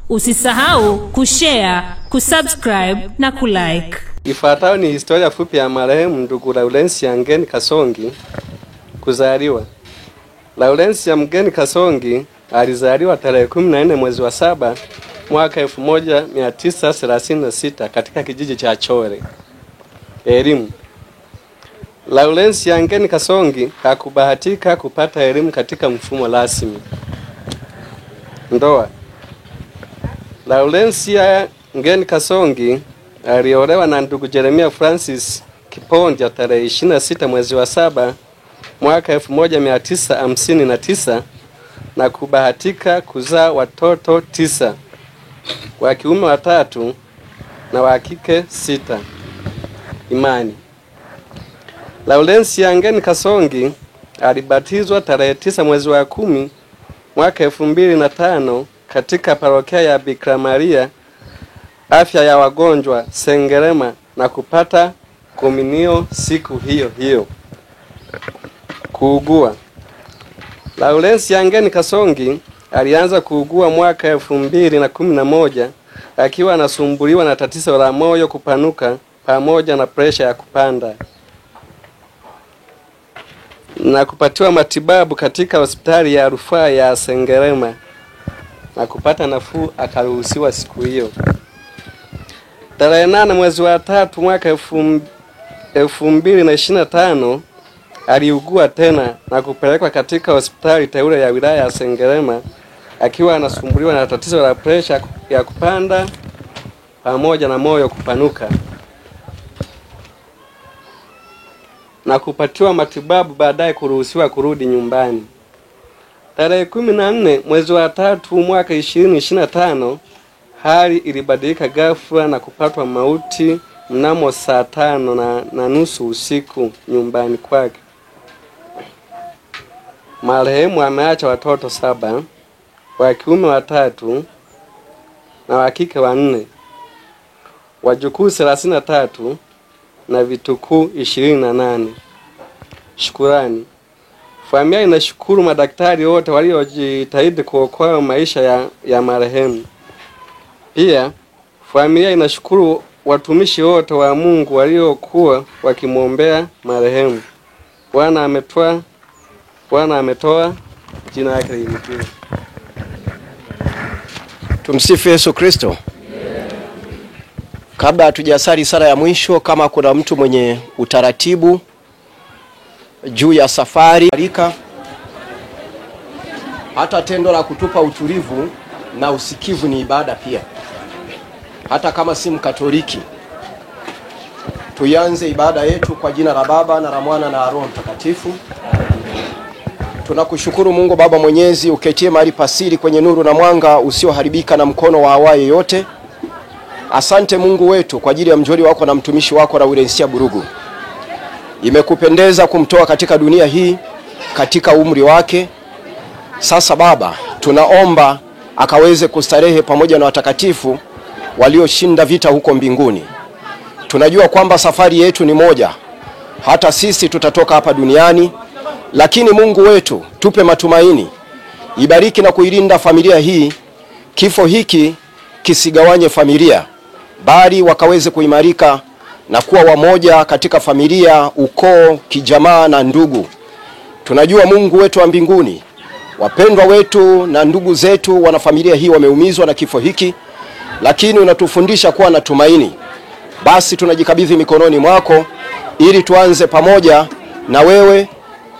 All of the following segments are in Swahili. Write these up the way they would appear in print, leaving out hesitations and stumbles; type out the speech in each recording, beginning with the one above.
Usisahau kushare, kusubscribe na kulike. Ifuatayo ni historia fupi ya marehemu ndugu Laurensia Mgeni Kasongi kuzaliwa. Laurensia Mgeni Kasongi alizaliwa tarehe 14 mwezi wa 7 mwaka 1936 katika kijiji cha Chore. Elimu. Laurensia Mgeni Kasongi hakubahatika kupata elimu katika mfumo rasmi. Ndoa. Laurensia Mgeni Kasongi aliolewa na ndugu Jeremia Francis Kiponja tarehe 26 mwezi wa 7 mwaka 1959 na kubahatika kuzaa watoto 9, wa kiume 3 na wa kike 6. Imani. Laurensia Mgeni Kasongi alibatizwa tarehe 9 mwezi wa 10 mwaka 2005 katika parokia ya Bikira Maria Afya ya Wagonjwa Sengerema na kupata komunio siku hiyo hiyo. Kuugua. Laurensia Mgeni Kasongi alianza kuugua mwaka 2011 akiwa anasumbuliwa na tatizo la moyo kupanuka pamoja na presha ya kupanda, na kupatiwa matibabu katika hospitali ya rufaa ya Sengerema na kupata nafuu, akaruhusiwa siku hiyo. Tarehe 8 mwezi wa 3 mwaka 2025 aliugua tena na kupelekwa katika hospitali teule ya wilaya ya Sengerema akiwa anasumbuliwa na tatizo la presha ya kupanda pamoja na moyo kupanuka na kupatiwa matibabu, baadaye kuruhusiwa kurudi nyumbani. Tarehe 14 mwezi wa 3 mwaka 2025 hali ilibadilika ghafla na kupatwa mauti mnamo saa 5:30 usiku nyumbani kwake. Marehemu ameacha watoto 7, wa kiume 3 na wa kike 4, wajukuu 33 na vitukuu 28. Shukurani. Familia inashukuru madaktari wote waliojitahidi kuokoa maisha ya marehemu. Pia familia inashukuru watumishi wote wa Mungu waliokuwa wakimwombea marehemu. Bwana ametoa, jina lake liinuliwe. Tumsifu Yesu Kristo. Kabla hatujasali sala ya mwisho, kama kuna mtu mwenye utaratibu juu ya safari, hata tendo la kutupa utulivu na usikivu ni ibada pia. Hata kama si Mkatoliki, tuanze ibada yetu kwa jina la Baba na la Mwana na Roho Mtakatifu. Tunakushukuru Mungu Baba Mwenyezi, uketie mahali pasiri kwenye nuru na mwanga usioharibika na mkono wa awaye yote. Asante Mungu wetu kwa ajili ya mjoli wako na mtumishi wako Laurensia Burugu. Imekupendeza kumtoa katika dunia hii katika umri wake. Sasa Baba, tunaomba akaweze kustarehe pamoja na watakatifu walioshinda vita huko mbinguni. Tunajua kwamba safari yetu ni moja, hata sisi tutatoka hapa duniani, lakini Mungu wetu tupe matumaini. Ibariki na kuilinda familia hii, kifo hiki kisigawanye familia, bali wakaweze kuimarika na kuwa wamoja katika familia, ukoo, kijamaa na ndugu. Tunajua Mungu wetu wa mbinguni, wapendwa wetu na ndugu zetu wana familia hii wameumizwa na kifo hiki, lakini unatufundisha kuwa na tumaini. Basi tunajikabidhi mikononi mwako ili tuanze pamoja na wewe,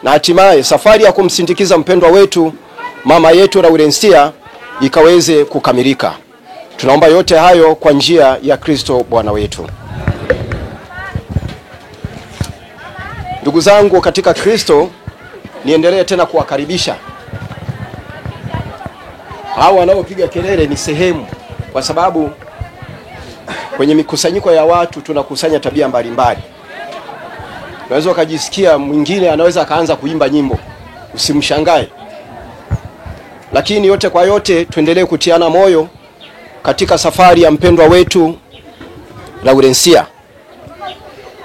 na hatimaye safari ya kumsindikiza mpendwa wetu mama yetu Laurensia ikaweze kukamilika. Tunaomba yote hayo kwa njia ya Kristo Bwana wetu. Ndugu zangu katika Kristo, niendelee tena kuwakaribisha. Hao wanaopiga kelele ni sehemu, kwa sababu kwenye mikusanyiko ya watu tunakusanya tabia mbalimbali. Unaweza ukajisikia mwingine anaweza kaanza kuimba nyimbo, usimshangae. Lakini yote kwa yote tuendelee kutiana moyo katika safari ya mpendwa wetu Laurensia.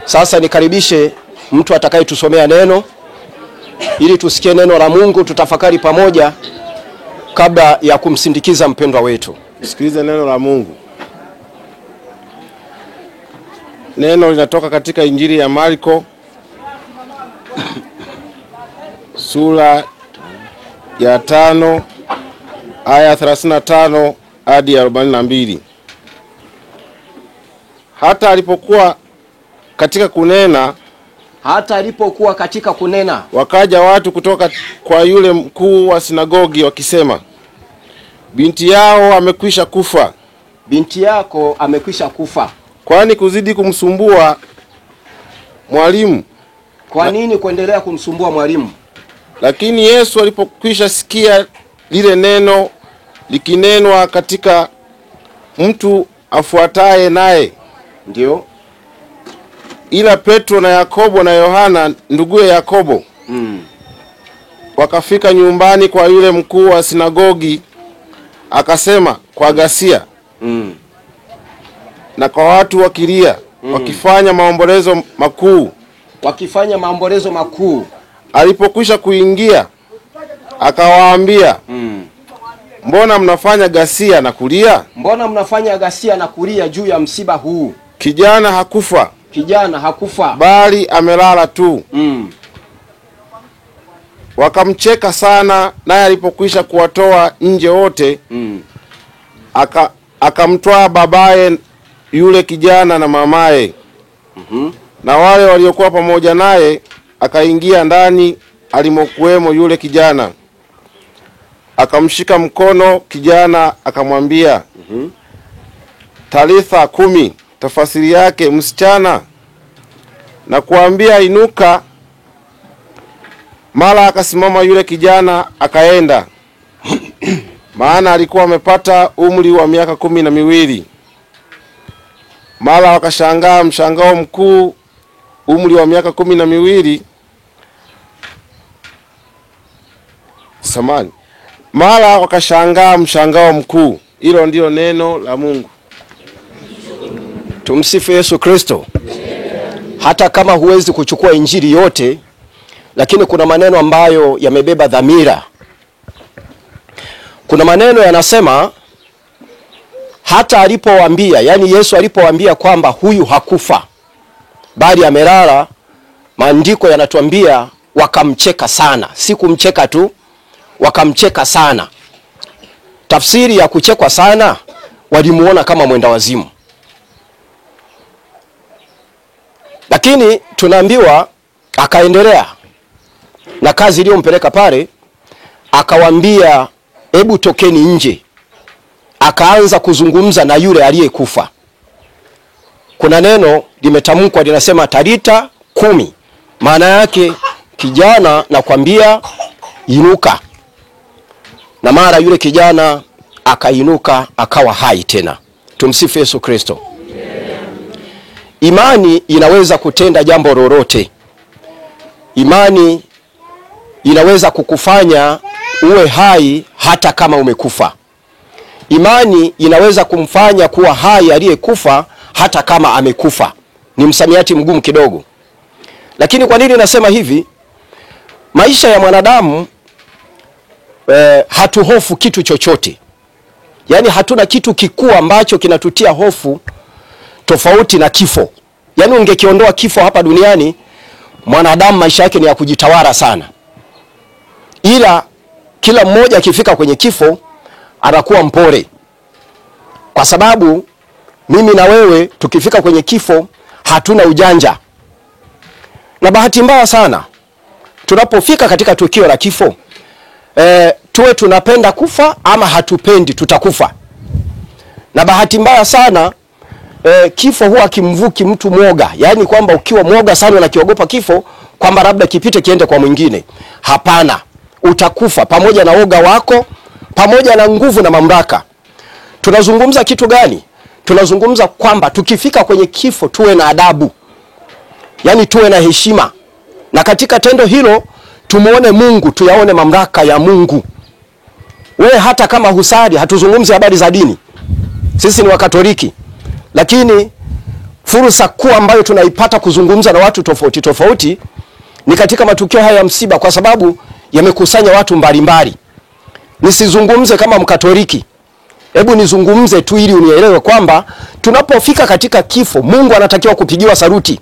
Sasa nikaribishe mtu atakayetusomea neno ili tusikie neno la Mungu, tutafakari pamoja kabla ya kumsindikiza mpendwa wetu. Sikiliza neno la Mungu. Neno linatoka katika Injili ya Marko sura ya 5 aya 35 hadi 42. Hata alipokuwa katika kunena, wakaja watu kutoka kwa yule mkuu wa sinagogi wakisema, binti yao amekwisha kufa. Binti yako amekwisha kufa. Kwani kuzidi kumsumbua mwalimu? Kwa nini kuendelea kumsumbua mwalimu? Lakini Yesu alipokwisha sikia lile neno likinenwa katika mtu afuataye naye, ndio ila Petro na Yakobo na Yohana nduguye Yakobo wakafika nyumbani kwa yule mkuu wa sinagogi, akasema kwa ghasia na kwa watu wakilia, wakifanya maombolezo makuu. Alipokwisha kuingia akawaambia, mbona mnafanya ghasia na kulia? Mbona mnafanya ghasia na kulia juu ya msiba huu? Kijana hakufa, bali amelala tu. Wakamcheka sana, naye alipokwisha kuwatoa nje wote, akamtwaa babaye yule kijana na mamaye, na wale waliokuwa pamoja naye, akaingia ndani alimokuwemo yule kijana. Akamshika mkono kijana, akamwambia, Talitha kumi, tafasiri yake, msichana, na kuambia inuka. Mara akasimama yule kijana akaenda, maana alikuwa amepata umri wa miaka 12. Mara wakashangaa mshangao mkuu, umri wa miaka 12. Mara wakashangaa mshangao mkuu. Hilo ndilo neno la Mungu. Tumsifu Yesu Kristo. Hata kama huwezi kuchukua injili yote, lakini kuna maneno ambayo yamebeba dhamira. Kuna maneno yanasema, hata alipowaambia, yani Yesu alipowaambia kwamba huyu hakufa bali amelala, maandiko yanatuambia wakamcheka sana. Si kumcheka tu, wakamcheka sana. Tafsiri ya kuchekwa sana, walimuona kama mwenda wazimu. Lakini tunaambiwa akaendelea na kazi iliyompeleka pale, akawaambia, hebu tokeni nje. Akaanza kuzungumza na yule aliyekufa. Kuna neno limetamkwa linasema Talita kumi. Maana yake, kijana, nakwambia inuka. Na mara yule kijana akainuka, akawa hai tena. Tumsifu Yesu Kristo. Imani inaweza kutenda jambo lolote. Imani inaweza kukufanya uwe hai hata kama umekufa. Imani inaweza kumfanya kuwa hai aliyekufa hata kama amekufa. Ni msamiati mgumu kidogo. Lakini kwa nini nasema hivi? Maisha ya mwanadamu hatuhofu kitu chochote. Yaani hatuna kitu kikuu ambacho kinatutia hofu tofauti na kifo. Yaani ungekiondoa kifo hapa duniani, mwanadamu maisha yake ni ya kujitawala sana. Ila kila mmoja akifika kwenye kifo anakuwa mpole. Kwa sababu mimi na wewe tukifika kwenye kifo hatuna ujanja. Na bahati mbaya sana, tunapofika katika tukio la kifo, tuwe tunapenda kufa ama hatupendi, tutakufa. Na bahati mbaya sana, kifo huwa kimvuki mtu mwoga. Yaani kwamba ukiwa mwoga sana na kiogopa kifo, kwamba labda kipite kiende kwa mwingine. Hapana, utakufa pamoja na woga wako, pamoja na nguvu na mamlaka. Tunazungumza kitu gani? Tunazungumza kwamba tukifika kwenye kifo tuwe na adabu. Yaani tuwe na heshima. Na katika tendo hilo tumuone Mungu, tuyaone mamlaka ya Mungu. Wewe hata kama husali, hatuzungumzi habari za dini. Sisi ni Wakatoliki. Lakini fursa kuu ambayo tunaipata kuzungumza na watu tofauti tofauti ni katika matukio haya ya msiba, kwa sababu yamekusanya watu mbalimbali. Nisizungumze kama Mkatoliki, Hebu nizungumze tu ili unielewe kwamba tunapofika katika kifo, Mungu anatakiwa kupigiwa saruti.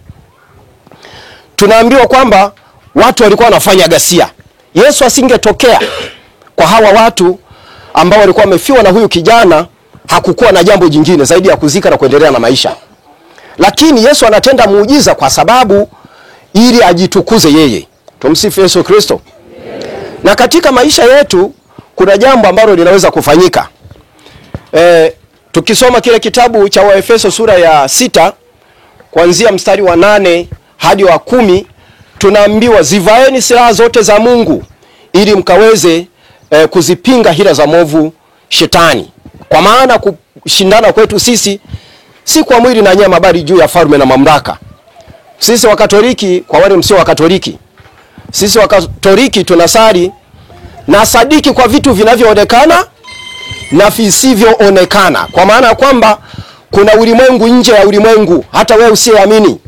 Tunaambiwa kwamba watu walikuwa wanafanya ghasia. Yesu asingetokea kwa hawa watu ambao walikuwa wamefiwa na huyu kijana, hakukuwa na jambo jingine zaidi ya kuzika na kuendelea na maisha. Lakini Yesu anatenda muujiza kwa sababu ili ajitukuze yeye. Tumsifu Yesu Kristo. Na katika maisha yetu kuna jambo ambalo linaweza kufanyika. Tukisoma kile kitabu cha Waefeso sura ya 6 kuanzia mstari wa 8 hadi wa 10, tunaambiwa zivaeni silaha zote za Mungu ili mkaweze kuzipinga hila za mwovu shetani. Kwa maana kushindana kwetu sisi si kwa mwili na nyama, bali juu ya falme na mamlaka. Sisi Wakatoliki, kwa wale msio Wakatoliki, sisi Wakatoliki tunasali na sadiki kwa vitu vinavyoonekana na visivyoonekana. Kwa maana kwamba kuna ulimwengu nje ya ulimwengu, hata wewe usiyeamini.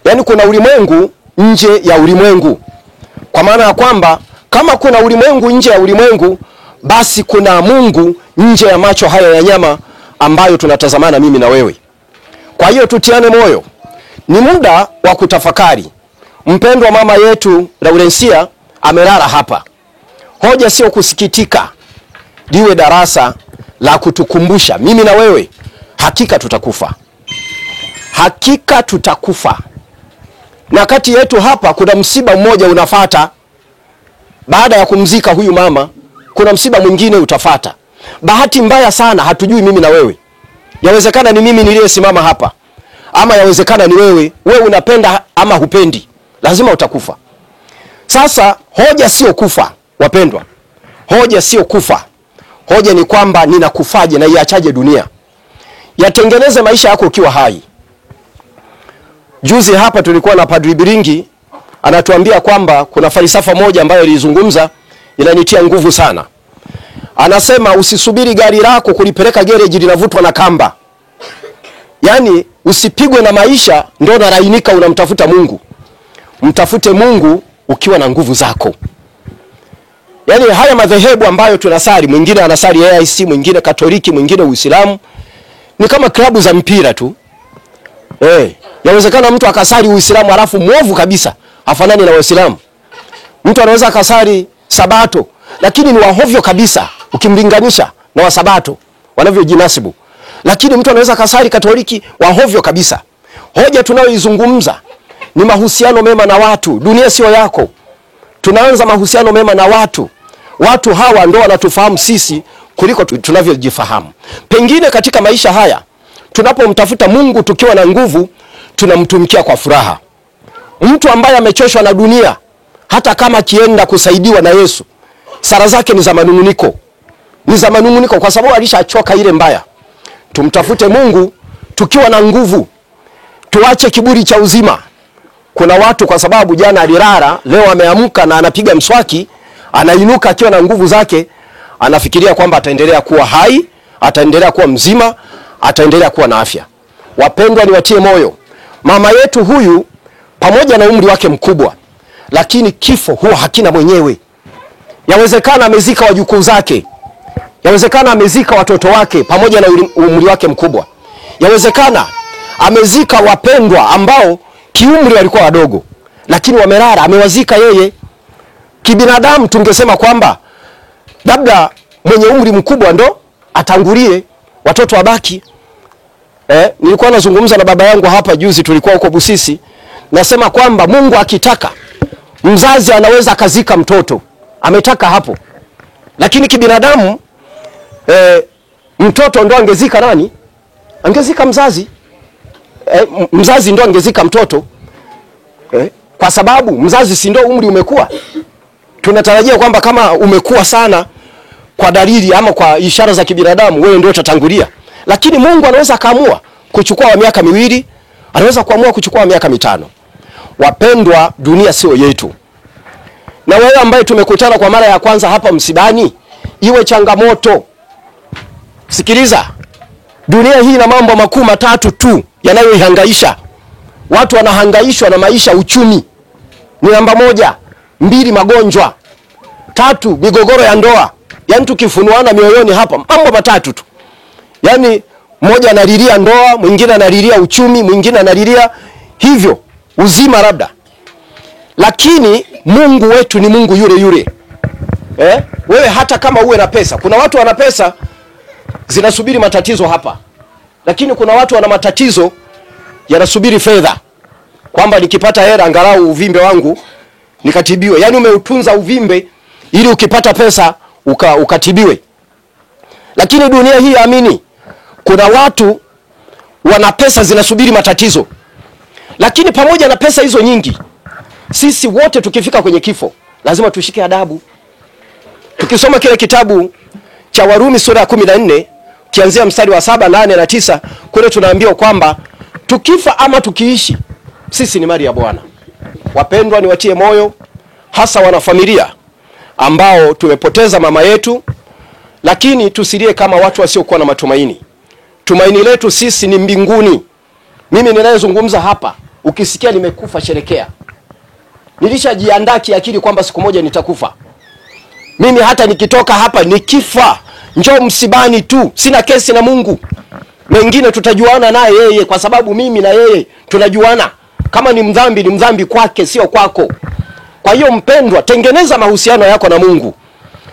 Yaani kuna ulimwengu nje ya ulimwengu. Kwa maana ya kwamba kama kuna ulimwengu nje ya ulimwengu, basi kuna Mungu nje ya macho haya ya nyama ambayo tunatazamana mimi na wewe. Kwa hiyo tutiane moyo. Ni muda wa kutafakari. Mpendwa mama yetu Laurensia amelala hapa. Hoja sio kusikitika, liwe darasa la kutukumbusha mimi na wewe, hakika tutakufa. Hakika tutakufa. Na kati yetu hapa kuna msiba mmoja unafata. Baada ya kumzika huyu mama, kuna msiba mwingine utafata. Bahati mbaya sana hatujui mimi na wewe. Yawezekana ni mimi niliyesimama hapa, ama yawezekana ni wewe. Wewe unapenda ama hupendi, lazima utakufa. Sasa hoja sio kufa, wapendwa. Hoja sio kufa. Hoja ni kwamba ninakufaje na iachaje dunia. Yatengeneze maisha yako ukiwa hai. Juzi hapa tulikuwa na Padri Biringi anatuambia kwamba kuna falsafa moja ambayo ilizungumza inanitia nguvu sana. Anasema usisubiri gari lako kulipeleka gereji linavutwa na kamba. Yaani usipigwe na maisha ndio unalainika unamtafuta Mungu. Mtafute Mungu ukiwa na nguvu zako. Yaani haya madhehebu ambayo tunasali, mwingine anasali AIC, mwingine Katoliki, mwingine Uislamu, ni kama klabu za mpira tu. Yawezekana mtu akasali Uislamu alafu mwovu kabisa, hafanani na Waislamu. Mtu anaweza akasali Sabato lakini ni wahovyo kabisa ukimlinganisha na Wasabato wanavyojinasibu. Lakini mtu anaweza akasali Katoliki wahovyo kabisa. Hoja tunayoizungumza ni mahusiano mema na watu. Dunia sio yako. Tunaanza mahusiano mema na watu. Watu hawa ndio wanatufahamu sisi kuliko tunavyojifahamu. Pengine katika maisha haya tunapomtafuta Mungu tukiwa na nguvu, tunamtumikia kwa furaha. Mtu ambaye amechoshwa na dunia, hata kama kienda kusaidiwa na Yesu, sala zake ni za manunguniko. Ni za manunguniko kwa sababu alishachoka ile mbaya. Tumtafute Mungu tukiwa na nguvu. Tuache kiburi cha uzima. Kuna watu kwa sababu jana alilala, leo ameamka na anapiga mswaki, anainuka akiwa na nguvu zake, anafikiria kwamba ataendelea kuwa hai, ataendelea kuwa mzima, ataendelea kuwa na afya. Wapendwa, niwatie moyo. Mama yetu huyu pamoja na umri wake mkubwa, lakini kifo huwa hakina mwenyewe. Yawezekana amezika wajukuu zake. Yawezekana amezika watoto wake pamoja na umri wake mkubwa. Yawezekana amezika wapendwa ambao kiumri walikuwa wadogo, lakini wamelala, amewazika yeye. Kibinadamu tungesema kwamba labda mwenye umri mkubwa ndo atangulie, watoto wabaki. Nilikuwa nazungumza na baba yangu hapa juzi, tulikuwa huko Busisi. Nasema kwamba Mungu akitaka, mzazi anaweza kazika mtoto. Ametaka hapo. Lakini kibinadamu mtoto ndo angezika nani? Angezika mzazi. Mzazi ndo angezika mtoto. Kwa sababu mzazi si ndo umri umekuwa. Tunatarajia kwamba kama umekuwa sana kwa dalili ama kwa ishara za kibinadamu, wewe ndio utatangulia. Lakini Mungu anaweza kaamua kuchukua wa miaka 2, anaweza kuamua kuchukua wa miaka 5. Wapendwa, dunia sio yetu. Na wewe ambaye tumekutana kwa mara ya kwanza hapa msibani, iwe changamoto. Sikiliza. Dunia hii ina mambo makuu matatu tu yanayoihangaisha. Watu wanahangaishwa na maisha, uchumi. Ni namba 1. 2, magonjwa. 3, migogoro ya ndoa. Yaani tukifunuana mioyoni hapa mambo matatu tu. Yaani mmoja analilia ndoa, mwingine analilia uchumi, mwingine analilia hivyo uzima labda. Lakini Mungu wetu ni Mungu yule yule. Wewe hata kama uwe na pesa, kuna watu wana pesa zinasubiri matatizo hapa. Lakini kuna watu wana matatizo yanasubiri fedha. Kwamba nikipata hela angalau uvimbe wangu nikatibiwe. Yaani umeutunza uvimbe ili ukipata pesa ukatibiwe. Lakini dunia hii amini, kuna watu wana pesa zinasubiri matatizo. Lakini pamoja na pesa hizo nyingi, sisi wote tukifika kwenye kifo lazima tushike adabu. Tukisoma kile kitabu cha Warumi sura ya 14 kianzia mstari wa 7, 8 na 9, kule tunaambiwa kwamba tukifa ama tukiishi sisi ni mali ya Bwana. Wapendwa, niwatie moyo hasa wanafamilia ambao tumepoteza mama yetu, lakini tusilie kama watu wasiokuwa na matumaini. Tumaini letu sisi ni mbinguni. Mimi ninayezungumza hapa, ukisikia nimekufa sherekea. Nilishajiandaa kiakili kwamba siku moja nitakufa. Mimi hata nikitoka hapa nikifa, njoo msibani tu, sina kesi na Mungu. Mengine tutajuana naye yeye, kwa sababu mimi na yeye tunajuana. Kama ni mdhambi kwake, sio kwako. Kwa hiyo mpendwa, tengeneza mahusiano yako na Mungu.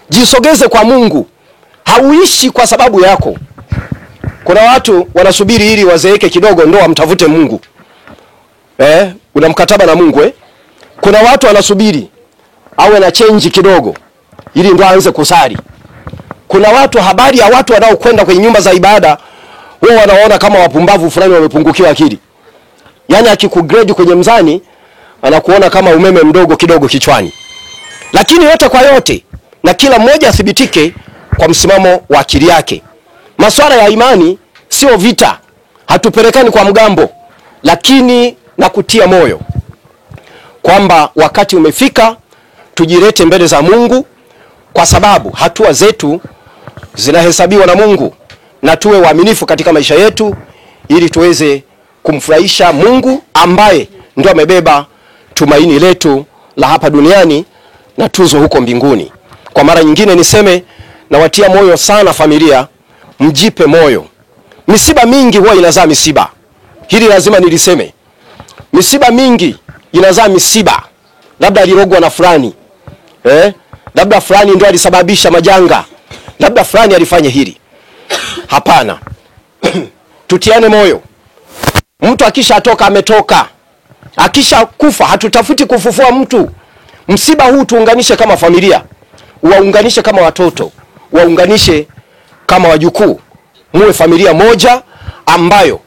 Jisogeze kwa Mungu. Hauishi kwa sababu yako. Kuna watu wanasubiri ili wazeeke kidogo ndo wamtafute Mungu. Una mkataba na Mungu. Kuna watu wanasubiri awe na change kidogo ili ndo aanze kusali. Kuna watu, habari ya watu wanaokwenda kwenye nyumba za ibada, wao wanaona kama wapumbavu fulani wamepungukiwa akili. Yaani akikugrade kwenye mzani anakuona kama umeme mdogo kidogo kichwani. Lakini yote kwa yote, na kila mmoja athibitike kwa msimamo wa akili yake. Masuala ya imani sio vita. Hatupelekani kwa mgambo, lakini na kutia moyo kwamba wakati umefika tujilete mbele za Mungu, kwa sababu hatua zetu zinahesabiwa na Mungu, na tuwe waaminifu katika maisha yetu ili tuweze kumfurahisha Mungu ambaye ndio amebeba tumaini letu la hapa duniani na tuzo huko mbinguni. Kwa mara nyingine niseme, na watia moyo sana familia, mjipe moyo. Misiba mingi huwa inazaa misiba. Hili lazima niliseme. Misiba mingi inazaa misiba. Labda alirogwa na fulani. Labda fulani ndio alisababisha majanga. Labda fulani alifanya hili. Hapana. Tutiane moyo. Mtu akisha atoka ametoka. Akisha kufa hatutafuti kufufua mtu. Msiba huu tuunganishe kama familia. Waunganishe kama watoto. Waunganishe kama wajukuu. Muwe familia moja ambayo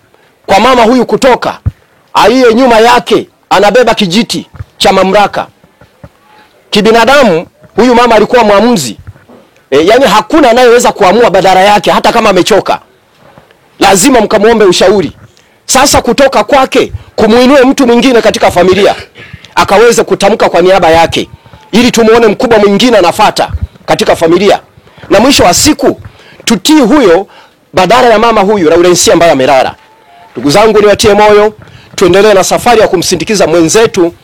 kwa mama huyu kutoka, aliye nyuma yake anabeba kijiti cha mamlaka. Kibinadamu huyu mama alikuwa muamuzi. Yaani hakuna anayeweza kuamua badala yake hata kama amechoka. Lazima mkamuombe ushauri. Sasa kutoka kwake kumuinue mtu mwingine katika familia akaweze kutamka kwa niaba yake, ili tumuone mkubwa mwingine anafuata katika familia. Na mwisho wa siku tutii huyo badala ya mama huyu Laurensia ambaye amelala. Ndugu zangu, niwatie moyo, tuendelee na safari ya kumsindikiza mwenzetu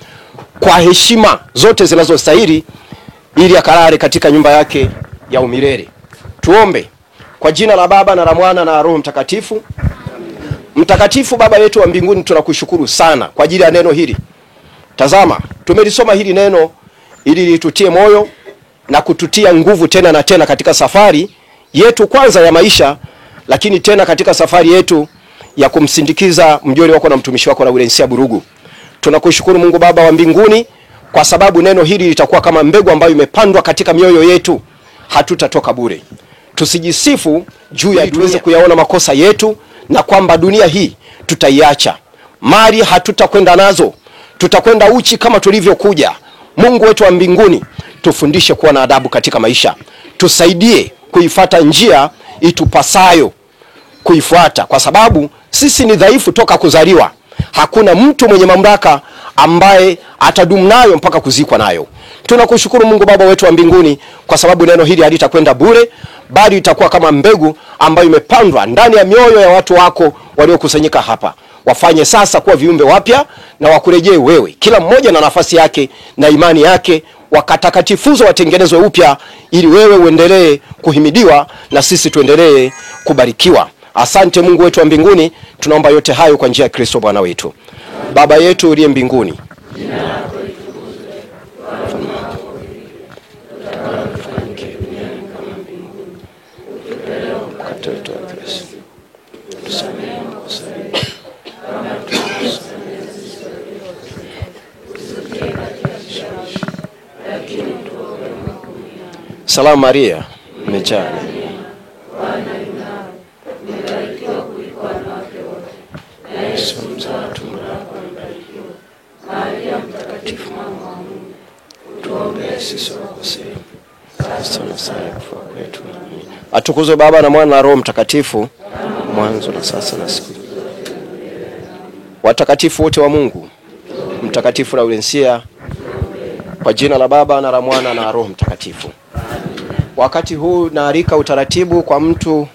kwa heshima zote zinazostahili ili akalale katika nyumba yake ya umilele. Tuombe. Kwa jina la Baba na la Mwana na Roho Mtakatifu. Mtakatifu Baba yetu wa mbinguni, tunakushukuru sana kwa ajili ya neno hili. Tazama, tumelisoma hili neno ili litutie moyo na kututia nguvu tena na tena katika safari yetu kwanza ya maisha, lakini tena katika safari yetu ya kumsindikiza mjoli wako na mtumishi wako Laurensia Burugu. Tunakushukuru Mungu Baba wa mbinguni kwa sababu neno hili litakuwa kama mbegu ambayo imepandwa katika mioyo yetu. Hatutatoka bure. Tusijisifu juu ya tuweze kuyaona makosa yetu, na kwamba dunia hii tutaiacha. Mali hatutakwenda nazo. Tutakwenda uchi kama tulivyokuja. Mungu wetu wa mbinguni, tufundishe kuwa na adabu katika maisha. Tusaidie kuifuata njia itupasayo kuifuata, kwa sababu sisi ni dhaifu toka kuzaliwa. Hakuna mtu mwenye mamlaka ambaye atadumu nayo mpaka kuzikwa nayo. Tunakushukuru Mungu Baba wetu wa mbinguni kwa sababu neno hili halitakwenda bure, bali itakuwa kama mbegu ambayo imepandwa ndani ya mioyo ya watu wako waliokusanyika hapa. Wafanye sasa kuwa viumbe wapya na wakurejee wewe, kila mmoja na nafasi yake na imani yake, wakatakatifuzwe, watengenezwe upya, ili wewe uendelee kuhimidiwa na sisi tuendelee kubarikiwa. Asante Mungu wetu wa mbinguni, tunaomba yote hayo kwa njia ya Kristo Bwana wetu. Baba yetu uliye mbinguni, Salamu Maria, umejaa neema, Bwana yu nawe, umebarikiwa kuliko wanawake wote, na Yesu mzao wa tumbo lako amebarikiwa. Maria mtakatifu, mama wa Mungu, utuombee sisi wakosefu, sasa na saa ya kufa kwetu. Amina. Atukuzwe Baba na Mwana na Roho Mtakatifu, mwanzo na sasa na siku. Watakatifu wote wa Mungu, Mtakatifu Laurensia, kwa jina la Baba na la Mwana na Roho Mtakatifu. Wakati huu naarika utaratibu kwa mtu